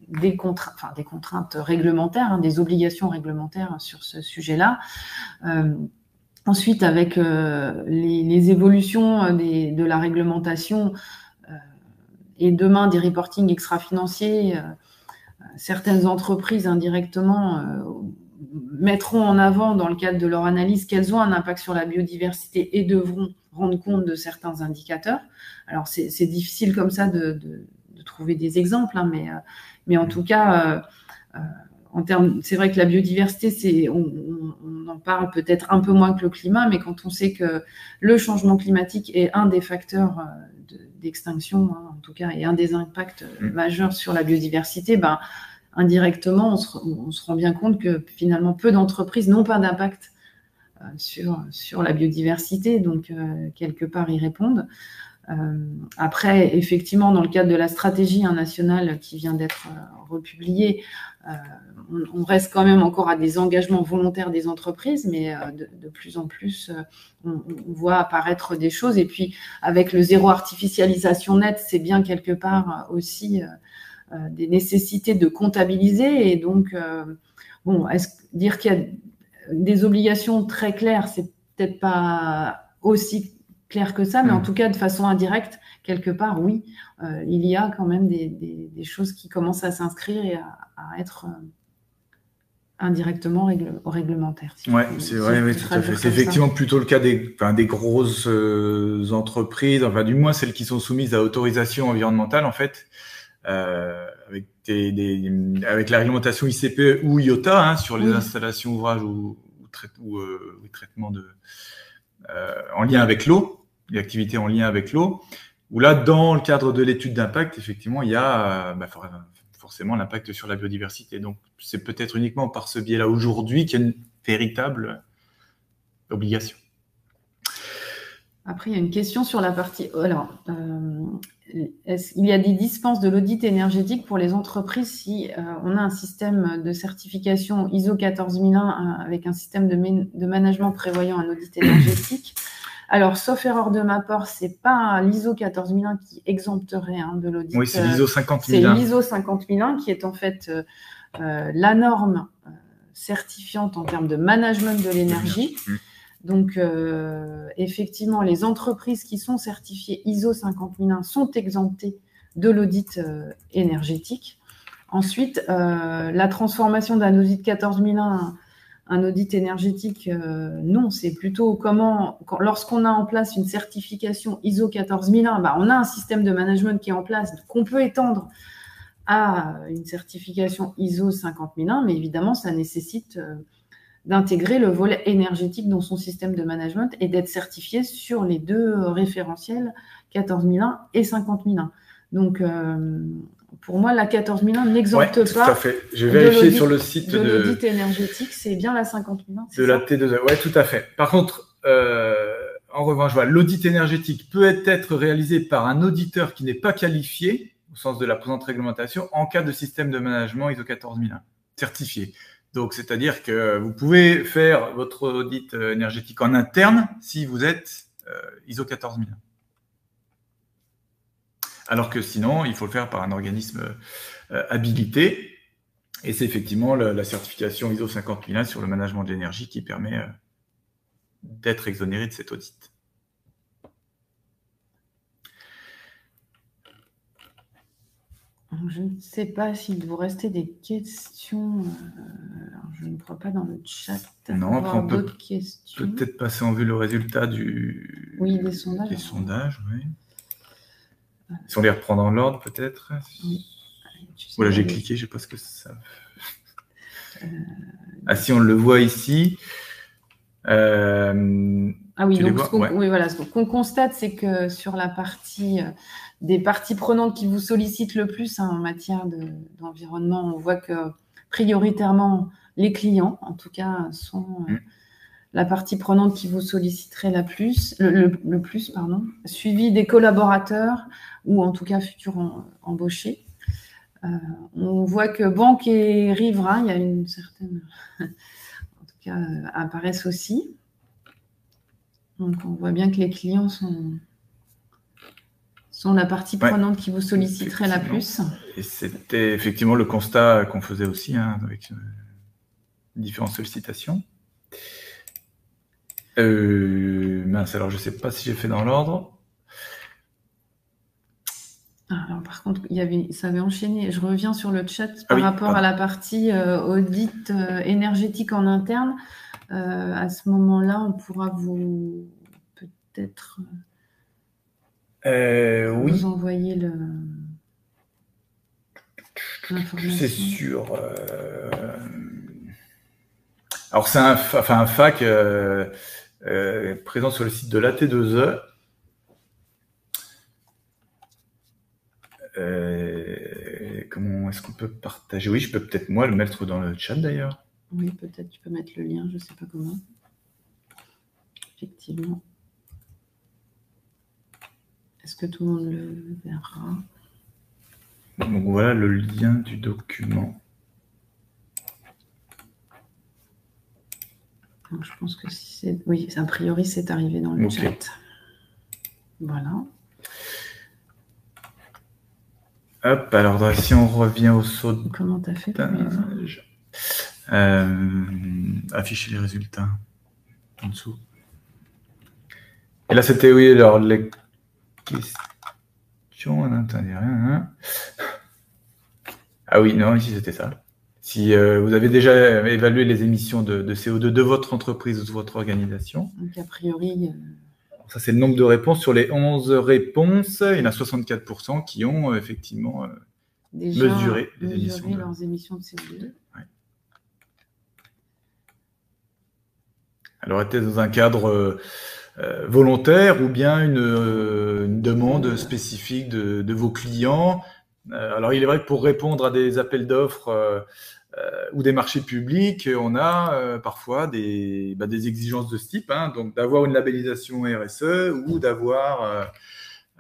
des contraintes réglementaires, hein, des obligations réglementaires sur ce sujet-là. Ensuite, avec les évolutions de la réglementation et demain des reportings extra-financiers, certaines entreprises indirectement mettront en avant dans le cadre de leur analyse qu'elles ont un impact sur la biodiversité et devront rendre compte de certains indicateurs. Alors, c'est difficile comme ça de trouver des exemples, hein, mais en tout cas, c'est vrai que la biodiversité, on en parle peut-être un peu moins que le climat, mais quand on sait que le changement climatique est un des facteurs d'extinction, hein, en tout cas, et un des impacts majeurs sur la biodiversité, ben, indirectement, on se rend bien compte que finalement, peu d'entreprises n'ont pas d'impact sur la biodiversité, donc quelque part, ils répondent. Après, effectivement, dans le cadre de la stratégie nationale qui vient d'être republiée, on reste quand même encore à des engagements volontaires des entreprises, mais de plus en plus, on voit apparaître des choses. Et puis, avec le zéro artificialisation nette, c'est bien quelque part aussi des nécessités de comptabiliser. Et donc, dire qu'il y a des obligations très claires, c'est peut-être pas aussi clair que ça, mais en tout cas, de façon indirecte, quelque part, oui, il y a quand même des choses qui commencent à s'inscrire et à être indirectement réglementaires. Oui, c'est vrai, oui, tout à fait. C'est effectivement plutôt le cas des grosses entreprises, enfin, du moins celles qui sont soumises à autorisation environnementale, en fait, avec la réglementation ICPE ou IOTA, hein, sur les installations, ouvrages ou traitements en lien avec l'eau, les activités en lien avec l'eau, où là, dans le cadre de l'étude d'impact, effectivement, il y a forcément l'impact sur la biodiversité. Donc, c'est peut-être uniquement par ce biais-là aujourd'hui qu'il y a une véritable obligation. Après, il y a une question sur la partie... Alors, il y a des dispenses de l'audit énergétique pour les entreprises si on a un système de certification ISO 14001 avec un système de management prévoyant un audit énergétique. Alors, sauf erreur de ma part, c'est pas l'ISO 14001 qui exempterait de l'audit. Oui, c'est l'ISO 50001. C'est l'ISO 50001 qui est en fait la norme certifiante en termes de management de l'énergie. Donc, effectivement, les entreprises qui sont certifiées ISO 50001 sont exemptées de l'audit énergétique. Ensuite, la transformation d'un audit 14001 un audit énergétique, non, c'est plutôt lorsqu'on a en place une certification ISO 14001, on a un système de management qui est en place qu'on peut étendre à une certification ISO 50001, mais évidemment, ça nécessite d'intégrer le volet énergétique dans son système de management et d'être certifié sur les deux référentiels 14001 et 50001. Donc, pour moi, la 14001 n'exempte pas. Tout à fait. J'ai vérifié sur le site de l'audit énergétique, c'est bien la 50001. De la T2E. Oui, tout à fait. Par contre, en revanche, l'audit énergétique peut être réalisé par un auditeur qui n'est pas qualifié, au sens de la présente réglementation, en cas de système de management ISO 14001 certifié. Donc, c'est-à-dire que vous pouvez faire votre audit énergétique en interne si vous êtes ISO 14001. Alors que sinon, il faut le faire par un organisme habilité. Et c'est effectivement la certification ISO 50001 sur le management de l'énergie qui permet d'être exonéré de cet audit. Je ne sais pas s'il vous restait des questions. Alors je ne crois pas dans le chat. Non, après on peut peut-être passer en vue le résultat des sondages. Des sondages, oui. Si on les reprend dans l'ordre, peut-être. Oui. Voilà, j'ai cliqué, je ne sais pas ce que ça... Ah si, on le voit ici. Ah oui, donc ce qu'on constate, c'est que sur la partie des parties prenantes qui vous sollicitent le plus en matière d'environnement, on voit que prioritairement les clients, en tout cas, sont la partie prenante qui vous solliciterait le plus, suivi des collaborateurs ou en tout cas futurs embauchés. On voit que banque et riverains, il y a une certaine, en tout cas, apparaissent aussi. Donc, on voit bien que les clients sont sont la partie Ouais. prenante qui vous solliciterait la plus. Et c'était effectivement le constat qu'on faisait aussi avec différentes sollicitations. Mince, alors je ne sais pas si j'ai fait dans l'ordre. Alors, par contre, ça avait enchaîné. Je reviens sur le chat par rapport à la partie audit énergétique en interne. À ce moment-là, on pourra vous peut-être vous envoyer l'information. C'est sûr. Alors, c'est un FAQ présent sur le site de l'AT2E. Comment est-ce qu'on peut partager? Oui, je peux peut-être moi le mettre dans le chat d'ailleurs. Oui, peut-être tu peux mettre le lien, je ne sais pas comment. Effectivement. Est-ce que tout le monde le verra? Donc voilà le lien du document. Donc, je pense que oui, a priori c'est arrivé dans le chat. Voilà. Hop, alors si on revient au saut. Comment tu as fait afficher les résultats en dessous. Et là, c'était, oui, alors les questions. Ah oui, non, ici c'était ça. Si vous avez déjà évalué les émissions de CO2 de votre entreprise ou de votre organisation. Donc, a priori. Ça, c'est le nombre de réponses. Sur les 11 réponses, il y en a 64% qui ont effectivement déjà mesuré leurs émissions de CO2. Ouais. Alors, était dans un cadre volontaire ou bien une demande spécifique de vos clients. Alors, il est vrai que pour répondre à des appels d'offres ou des marchés publics, on a parfois des exigences de ce type, donc d'avoir une labellisation RSE ou d'avoir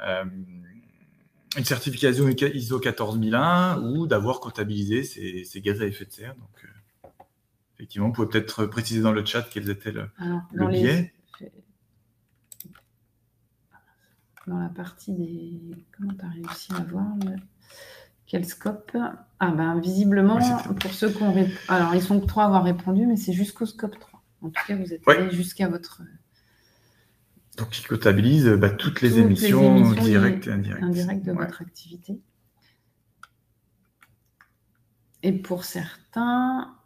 une certification ISO 14001 ou d'avoir comptabilisé ces gaz à effet de serre. Donc, effectivement, vous pouvez peut-être préciser dans le chat quels étaient le biais. Dans la partie des... Comment tu as réussi à voir quel scope? Ah ben, visiblement, pour ceux qui ont alors, ils sont 3 à avoir répondu, mais c'est jusqu'au scope 3. En tout cas, vous êtes allé jusqu'à votre... Donc, ils comptabilisent toutes les émissions directes et indirectes de votre activité. Et pour certains,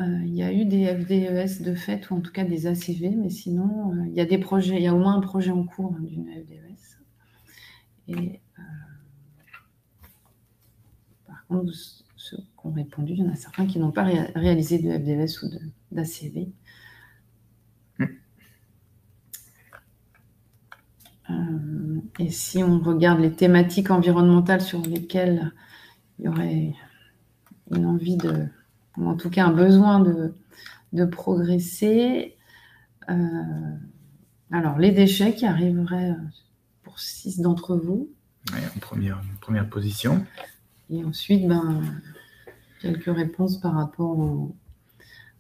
il y a eu des FDES de fait, ou en tout cas des ACV, mais sinon, il y a des projets, il y a au moins un projet en cours d'une FDES. Et par contre, ceux qui ont répondu, il y en a certains qui n'ont pas réalisé de FDES ou d'ACV. Et si on regarde les thématiques environnementales sur lesquelles il y aurait une envie ou en tout cas un besoin de progresser, alors les déchets qui arriveraient pour 6 d'entre vous. Oui, en première position. Et ensuite, quelques réponses par rapport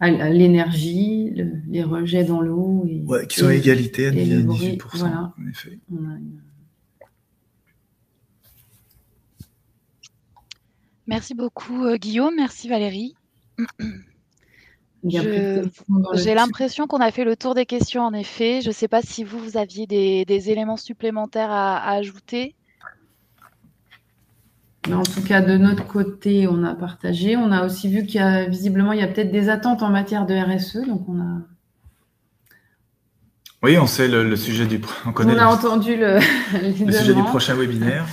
à l'énergie, les rejets dans l'eau. Qui sont à égalité à 18%. Voilà. En effet. Merci beaucoup, Guillaume. Merci, Valérie. J'ai l'impression qu'on a fait le tour des questions, en effet. Je ne sais pas si vous aviez des éléments supplémentaires à ajouter. Mais en tout cas, de notre côté, on a partagé. On a aussi vu qu'il y a visiblement, il y a peut-être des attentes en matière de RSE. Donc, on a... Oui, on sait le sujet du... On a entendu le sujet du prochain webinaire.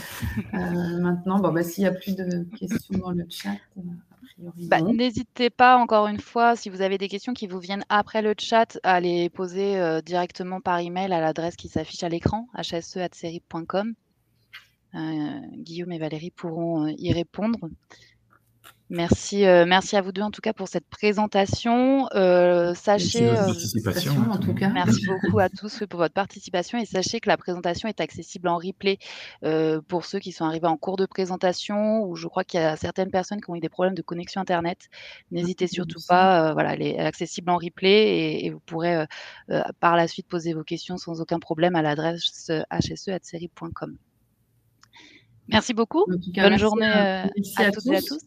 Maintenant, s'il n'y a plus de questions dans le chat... N'hésitez pas, encore une fois, si vous avez des questions qui vous viennent après le chat, à les poser directement par email à l'adresse qui s'affiche à l'écran, hse@serip.com. Guillaume et Valérie pourront y répondre. Merci à vous deux en tout cas pour cette présentation. Sachez, en tout cas. Merci beaucoup à tous pour votre participation et sachez que la présentation est accessible en replay pour ceux qui sont arrivés en cours de présentation ou je crois qu'il y a certaines personnes qui ont eu des problèmes de connexion Internet. N'hésitez surtout pas, elle est accessible en replay et vous pourrez par la suite poser vos questions sans aucun problème à l'adresse hse@serip.com. Merci beaucoup. En tout cas, bonne merci journée merci à toutes et à tous.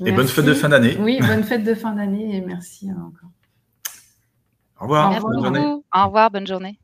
Et bonne fête de fin d'année. Oui, bonne fête de fin d'année et merci encore. Au revoir. Merci Bonne journée. beaucoup. Au revoir, bonne journée.